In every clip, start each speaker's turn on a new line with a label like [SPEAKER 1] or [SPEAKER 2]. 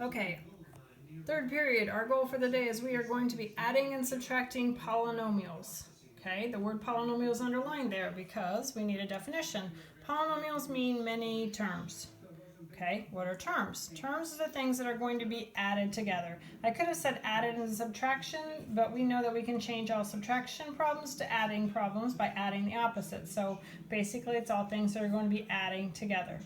[SPEAKER 1] Okay, third period, our goal for the day is we are going to be adding and subtracting polynomials. Okay, the word polynomial is underlined there because we need a definition. Polynomials mean many terms. Okay, what are terms? Terms are the things that are going to be added together. I could have said added and subtraction, but we know that we can change all subtraction problems to adding problems by adding the opposite. So basically it's all things that are going to be adding together.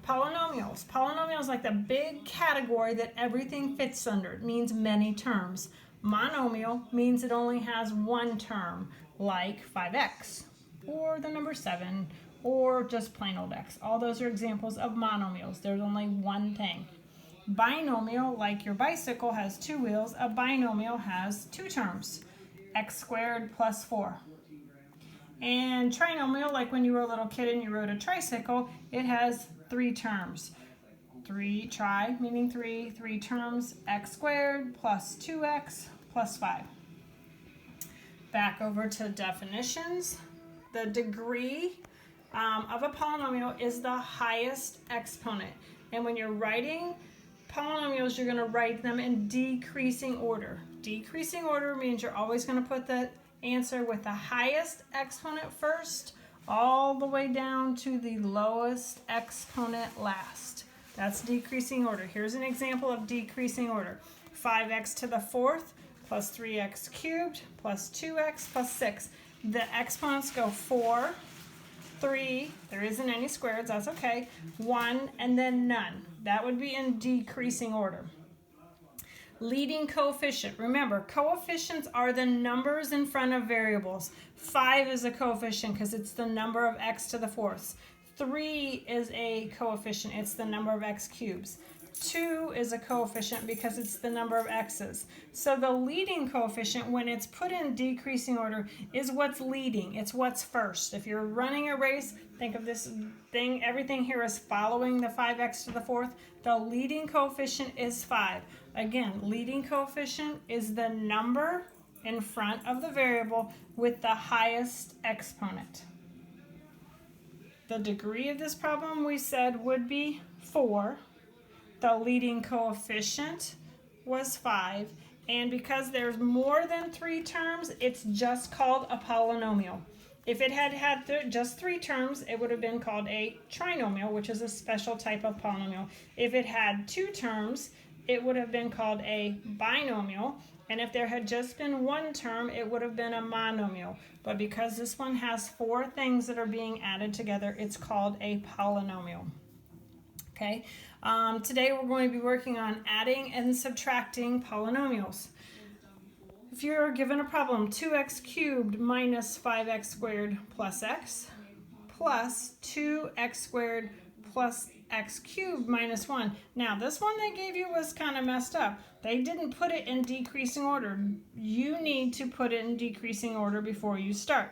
[SPEAKER 1] Polynomials. Polynomials like the big category that everything fits under. It means many terms. Monomial means it only has one term, like 5x, or the number 7, or just plain old x. All those are examples of monomials. There's only one thing. Binomial, like your bicycle has 2 wheels, a binomial has 2 terms, x squared plus 4. And trinomial, like when you were a little kid and you rode a tricycle, it has 3 terms. 3 meaning 3 terms, x squared plus 2x plus 5. Back over to definitions. The degree of a polynomial is the highest exponent. And when you're writing polynomials, you're going to write them in decreasing order. Decreasing order means you're always going to put the answer with the highest exponent first, all the way down to the lowest exponent last. That's decreasing order. Here's an example of decreasing order. 5x to the 4th plus 3x cubed plus 2x plus 6. The exponents go 4, 3, there isn't any squares, that's okay, 1, and then none. That would be in decreasing order. Leading coefficient. Remember, coefficients are the numbers in front of variables. 5 is a coefficient because it's the number of x to the 4th. 3 is a coefficient. It's the number of x cubes. 2 is a coefficient because it's the number of x's. So the leading coefficient, when it's put in decreasing order, is what's leading. It's what's first. If you're running a race, think of this thing. Everything here is following the 5x to the 4th. The leading coefficient is 5. Again, leading coefficient is the number in front of the variable with the highest exponent. The degree of this problem we said would be 4. The leading coefficient was 5. And because there's more than 3 terms, it's just called a polynomial. If it had just 3 terms, it would have been called a trinomial, which is a special type of polynomial. If it had 2 terms, it would have been called a binomial. And if there had just been 1 term, it would have been a monomial. But because this one has 4 things that are being added together, it's called a polynomial. Okay. Today we're going to be working on adding and subtracting polynomials. If you're given a problem, 2x cubed minus 5x squared plus x plus 2x squared plus x cubed minus 1. Now this one they gave you was kind of messed up. They didn't put it in decreasing order. You need to put it in decreasing order before you start.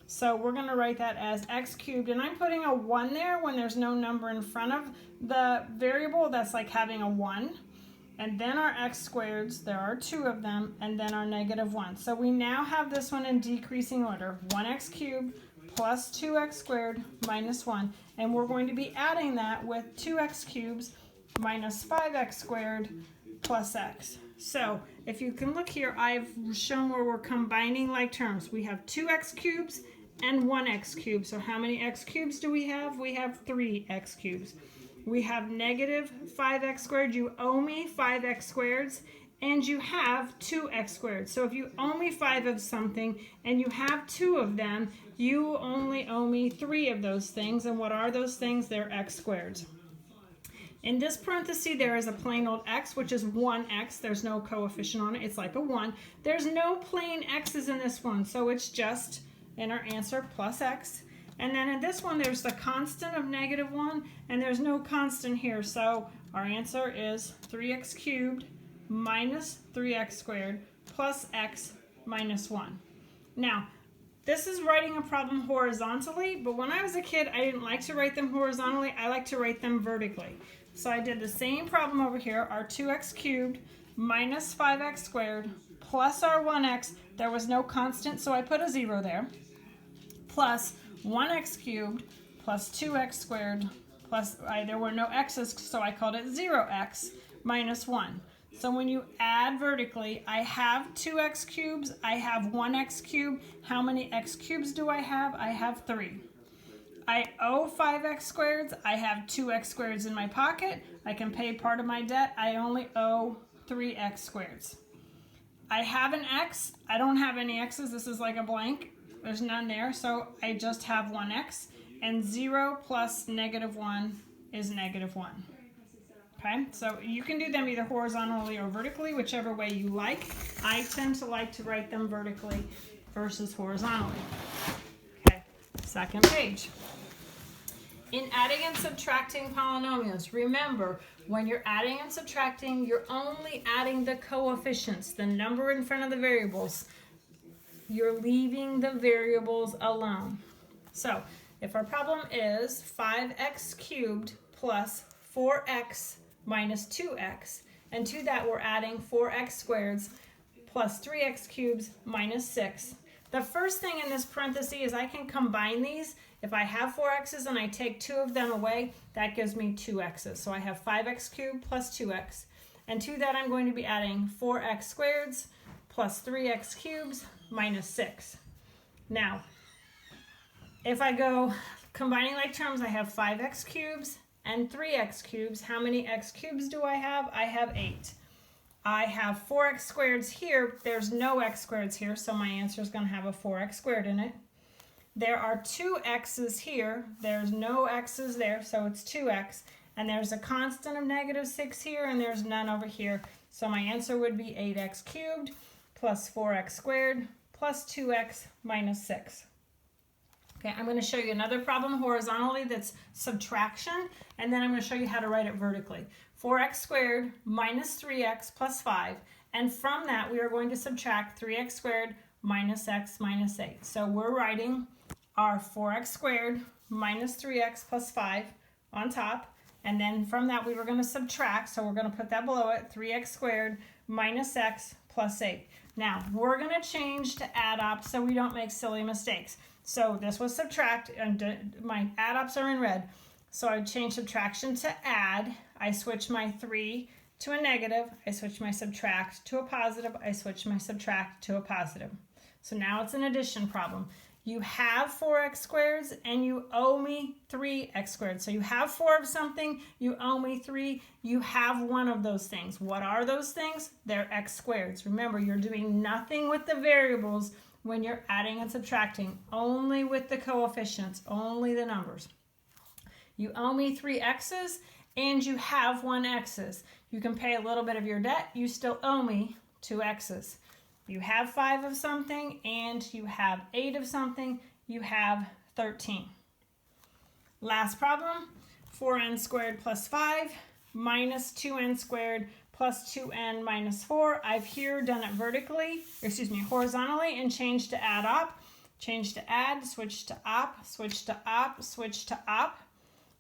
[SPEAKER 1] So we're going to write that as x cubed, and I'm putting a 1 there when there's no number in front of the variable. That's like having a 1. And then our x squareds, there are 2 of them, and then our negative 1. So we now have this one in decreasing order. 1x cubed plus 2x squared minus 1. And we're going to be adding that with 2x cubes minus 5x squared plus x. So if you can look here, I've shown where we're combining like terms. We have 2x cubes and 1x cubed. So how many x cubes do we have? We have 3 x cubes. We have negative 5x squared. You owe me 5x squareds, and you have 2x squared. So if you owe me 5 of something and you have 2 of them, you only owe me 3 of those things. And what are those things? They're x squareds. In this parenthesis, there is a plain old x, which is 1x. There's no coefficient on it. It's like a 1. There's no plain x's in this one, so it's just, in our answer, plus x. And then in this one, there's the constant of negative 1, and there's no constant here. So our answer is 3x cubed minus 3x squared plus x minus 1. Now, this is writing a problem horizontally, but when I was a kid, I didn't like to write them horizontally. I like to write them vertically. So I did the same problem over here, our 2x cubed minus 5x squared plus our 1x. There was no constant, so I put a 0 there, plus 1x cubed plus 2x squared plus, there were no x's, so I called it 0x minus 1. So when you add vertically, I have 2x cubes, I have 1x cubed. How many x cubes do I have? I have 3. I owe 5x squareds, I have 2x squareds in my pocket. I can pay part of my debt, I only owe 3x squareds. I have an x, I don't have any x's, this is like a blank. There's none there, so I just have 1x. And 0 plus -1 is -1. Okay, so you can do them either horizontally or vertically, whichever way you like. I tend to like to write them vertically versus horizontally. Okay, second page. In adding and subtracting polynomials, remember, when you're adding and subtracting, you're only adding the coefficients, the number in front of the variables. You're leaving the variables alone. So, if our problem is 5x cubed plus 4x minus 2x, and to that we're adding 4x squareds plus 3x cubes minus 6. The first thing in this parenthesis is I can combine these. If I have 4x's and I take 2 of them away, that gives me 2x's. So I have 5x cubed plus 2x. And to that I'm going to be adding 4x squareds plus 3x cubes minus 6. Now, if I go combining like terms, I have 5x cubes and 3x cubes. How many x cubes do I have? I have 8. I have 4x squareds here. There's no x squareds here, so my answer is going to have a 4x squared in it. There are 2 x's here. There's no x's there, so it's 2x. And there's a constant of -6 here, and there's none over here. So my answer would be 8x cubed plus 4x squared plus 2x minus 6. Okay, I'm going to show you another problem horizontally that's subtraction, and then I'm going to show you how to write it vertically. 4x squared minus 3x plus 5, and from that we are going to subtract 3x squared minus x minus 8. So we're writing our 4x squared minus 3x plus 5 on top, and then from that we were going to subtract, so we're going to put that below it, 3x squared minus x plus 8. Now, we're going to change to add up so we don't make silly mistakes. So this was subtract, and my add ups are in red. So I change subtraction to add. I switch my 3 to a negative. I switch my subtract to a positive. I switch my subtract to a positive. So now it's an addition problem. You have 4x squareds and you owe me 3x squared. So you have 4 of something, you owe me 3, you have one of those things. What are those things? They're x squareds. Remember, you're doing nothing with the variables when you're adding and subtracting, only with the coefficients, only the numbers. You owe me 3 x's and you have 1 x's. You can pay a little bit of your debt, you still owe me 2 x's. You have 5 of something and you have 8 of something, you have 13. Last problem, 4n squared plus 5 minus 2n squared plus 2n minus 4. I've here done it horizontally, and changed to add op. Change to add, switch to op, switch to op, switch to op.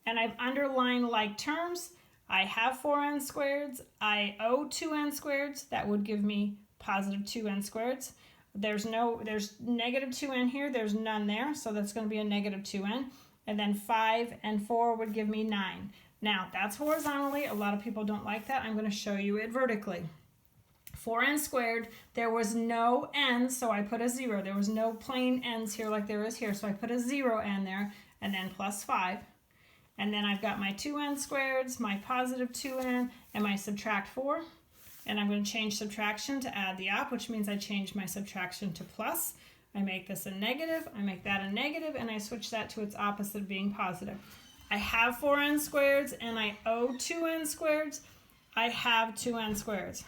[SPEAKER 1] And I've underlined like terms. I have 4n squareds, I owe 2n squareds, that would give me positive 2n squareds. There's negative 2n here, there's none there, so that's going to be a negative 2n. And then 5 and 4 would give me 9. Now, that's horizontally. A lot of people don't like that. I'm going to show you it vertically. 4n squared, there was no n, so I put a 0. There was no plain n's here like there is here, so I put a 0n there, and then plus 5. And then I've got my 2n squareds, my positive 2n, and my subtract 4. And I'm going to change subtraction to add the op, which means I change my subtraction to plus. I make this a negative, I make that a negative, and I switch that to its opposite of being positive. I have 4n squareds and I owe 2n squareds. I have 2n squareds.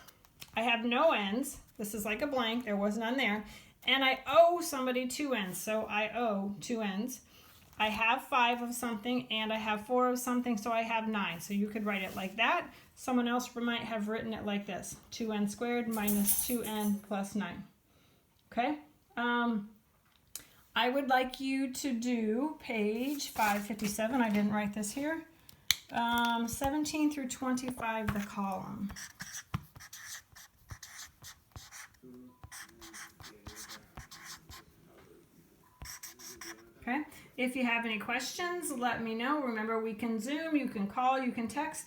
[SPEAKER 1] I have no n's. This is like a blank. There was none there. And I owe somebody 2n's, so I owe 2n's. I have 5 of something and I have 4 of something, so I have 9. So you could write it like that. Someone else might have written it like this. 2n squared minus 2n plus 9. Okay? I would like you to do page 557. I didn't write this here. 17 through 25, the column. Okay, If you have any questions, let me know. Remember, we can Zoom, you can call, you can text.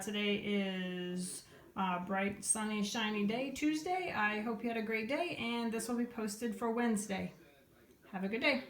[SPEAKER 1] Today is a bright, sunny, shiny day, Tuesday. I hope you had a great day, and this will be posted for Wednesday. Have a good day.